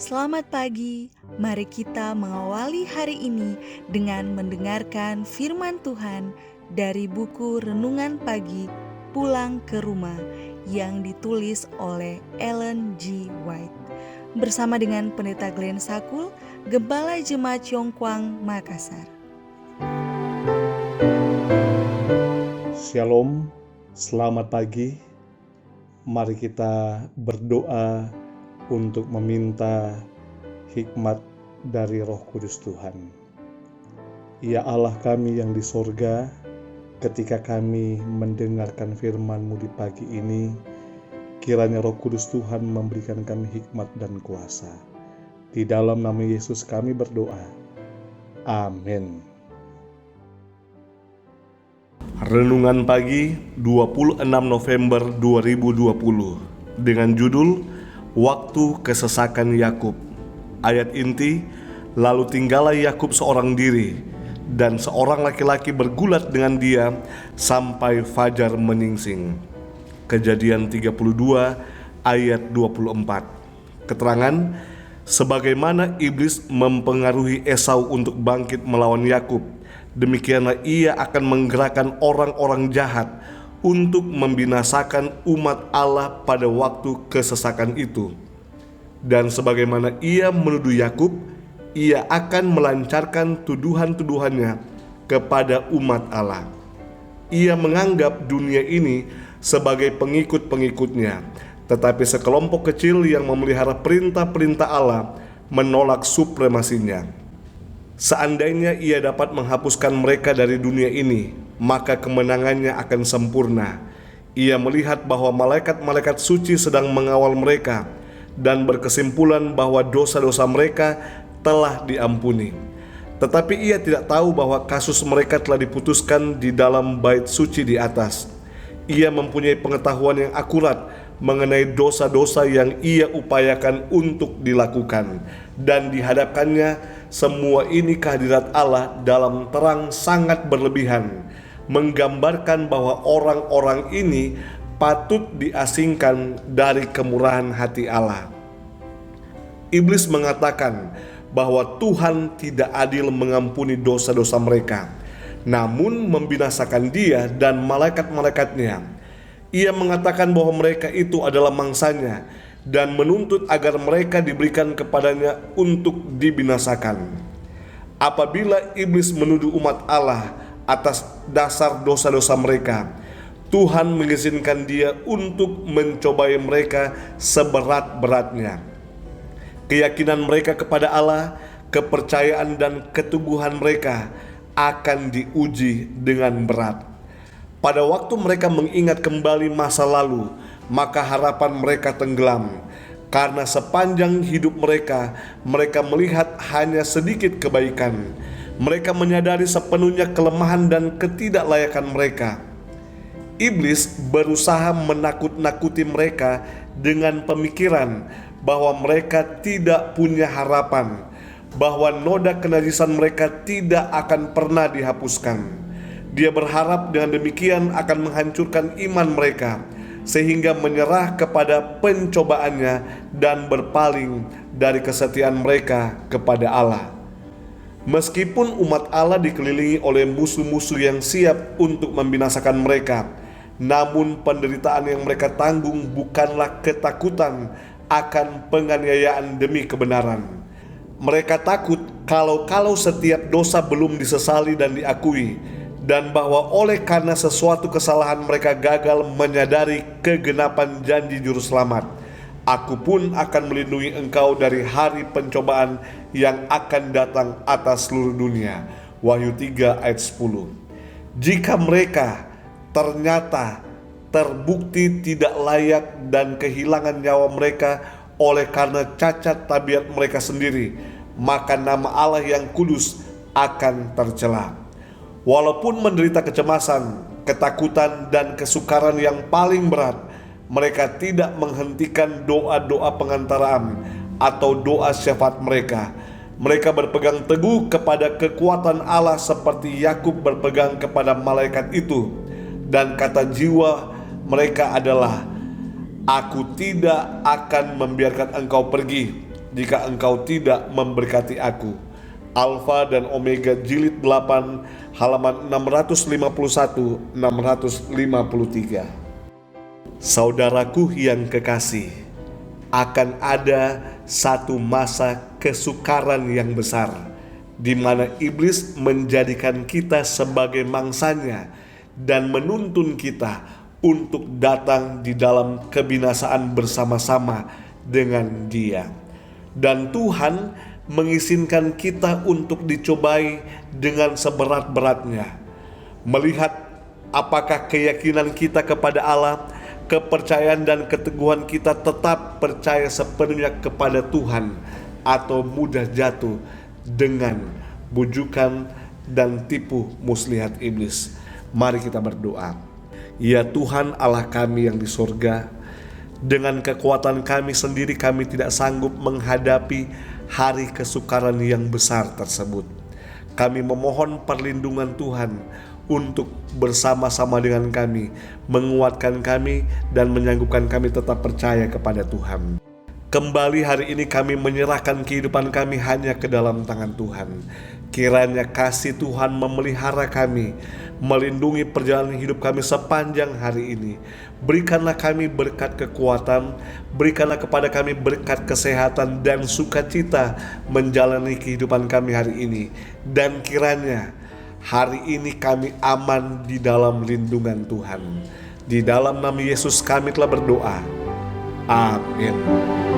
Selamat pagi, mari kita mengawali hari ini dengan mendengarkan firman Tuhan dari buku Renungan Pagi Pulang ke Rumah yang ditulis oleh Ellen G. White. Bersama dengan Pendeta Glenn Sakul, Gembala Jemaat Yongkwang, Makassar. Shalom, selamat pagi. Mari kita berdoa untuk meminta hikmat dari Roh Kudus Tuhan. Ya Allah kami yang di sorga, ketika kami mendengarkan firman-Mu di pagi ini, kiranya Roh Kudus Tuhan memberikan kami hikmat dan kuasa. Di dalam nama Yesus kami berdoa. Amin. Renungan pagi 26 November 2020 dengan judul Waktu kesesakan Yakub. Ayat inti, lalu tinggallah Yakub seorang diri, dan seorang laki-laki bergulat dengan dia sampai fajar menyingsing. Kejadian 32 ayat 24. Keterangan, sebagaimana iblis mempengaruhi Esau untuk bangkit melawan Yakub, demikianlah ia akan menggerakkan orang-orang jahat untuk membinasakan umat Allah pada waktu kesesakan itu. Dan sebagaimana ia menuduh Yakub, ia akan melancarkan tuduhan-tuduhannya kepada umat Allah. Ia menganggap dunia ini sebagai pengikut-pengikutnya, tetapi sekelompok kecil yang memelihara perintah-perintah Allah menolak supremasinya. Seandainya ia dapat menghapuskan mereka dari dunia ini, maka kemenangannya akan sempurna. Ia melihat bahwa malaikat-malaikat suci sedang mengawal mereka dan berkesimpulan bahwa dosa-dosa mereka telah diampuni. Tetapi ia tidak tahu bahwa kasus mereka telah diputuskan di dalam bait suci di atas. Ia mempunyai pengetahuan yang akurat mengenai dosa-dosa yang ia upayakan untuk dilakukan, dan dihadapkannya semua ini kehadirat Allah dalam terang sangat berlebihan, menggambarkan bahwa orang-orang ini patut diasingkan dari kemurahan hati Allah. Iblis mengatakan bahwa Tuhan tidak adil mengampuni dosa-dosa mereka, namun membinasakan dia dan malaikat-malaikatnya. Ia mengatakan bahwa mereka itu adalah mangsanya dan menuntut agar mereka diberikan kepadanya untuk dibinasakan. Apabila iblis menuduh umat Allah atas dasar dosa-dosa mereka, Tuhan mengizinkan dia untuk mencobai mereka seberat-beratnya. Keyakinan mereka kepada Allah, kepercayaan dan keteguhan mereka akan diuji dengan berat. Pada waktu mereka mengingat kembali masa lalu, maka harapan mereka tenggelam. Karena sepanjang hidup mereka melihat hanya sedikit kebaikan. Mereka menyadari sepenuhnya kelemahan dan ketidaklayakan mereka. Iblis berusaha menakut-nakuti mereka dengan pemikiran bahwa mereka tidak punya harapan, bahwa noda kenajisan mereka tidak akan pernah dihapuskan. Dia berharap dengan demikian akan menghancurkan iman mereka, sehingga menyerah kepada pencobaannya dan berpaling dari kesetiaan mereka kepada Allah. Meskipun umat Allah dikelilingi oleh musuh-musuh yang siap untuk membinasakan mereka, namun penderitaan yang mereka tanggung bukanlah ketakutan akan penganiayaan demi kebenaran. Mereka takut kalau setiap dosa belum disesali dan diakui, dan bahwa oleh karena sesuatu kesalahan mereka gagal menyadari kegenapan janji juru selamat. Aku pun akan melindungi engkau dari hari pencobaan yang akan datang atas seluruh dunia. Wahyu 3 ayat 10. Jika mereka ternyata terbukti tidak layak dan kehilangan nyawa mereka oleh karena cacat tabiat mereka sendiri, maka nama Allah yang kudus akan tercela. Walaupun menderita kecemasan, ketakutan, dan kesukaran yang paling berat, mereka tidak menghentikan doa-doa pengantaraan atau doa syafaat mereka. Mereka berpegang teguh kepada kekuatan Allah seperti Yakub berpegang kepada malaikat itu. Dan kata jiwa mereka adalah, "Aku tidak akan membiarkan engkau pergi jika Engkau tidak memberkati aku. Alfa dan Omega jilid 8 halaman 651-653. Saudaraku yang kekasih, akan ada satu masa kesukaran yang besar di mana iblis menjadikan kita sebagai mangsanya dan menuntun kita untuk datang di dalam kebinasaan bersama-sama dengan Dia. Dan Tuhan mengizinkan kita untuk dicobai dengan seberat-beratnya, melihat apakah keyakinan kita kepada Allah, kepercayaan dan keteguhan kita tetap percaya sepenuhnya kepada Tuhan, atau mudah jatuh dengan bujukan dan tipu muslihat iblis. Mari kita berdoa. Ya Tuhan Allah kami yang di surga, dengan kekuatan kami sendiri kami tidak sanggup menghadapi hari kesukaran yang besar tersebut. Kami memohon perlindungan Tuhan untuk bersama-sama dengan kami, menguatkan kami dan menyanggupkan kami tetap percaya kepada Tuhan. Kembali hari ini kami menyerahkan kehidupan kami hanya ke dalam tangan Tuhan. Kiranya kasih Tuhan memelihara kami, melindungi perjalanan hidup kami sepanjang hari ini. Berikanlah kami berkat kekuatan, berikanlah kepada kami berkat kesehatan dan sukacita menjalani kehidupan kami hari ini. Dan kiranya hari ini kami aman di dalam lindungan Tuhan. Di dalam nama Yesus kami telah berdoa. Amin.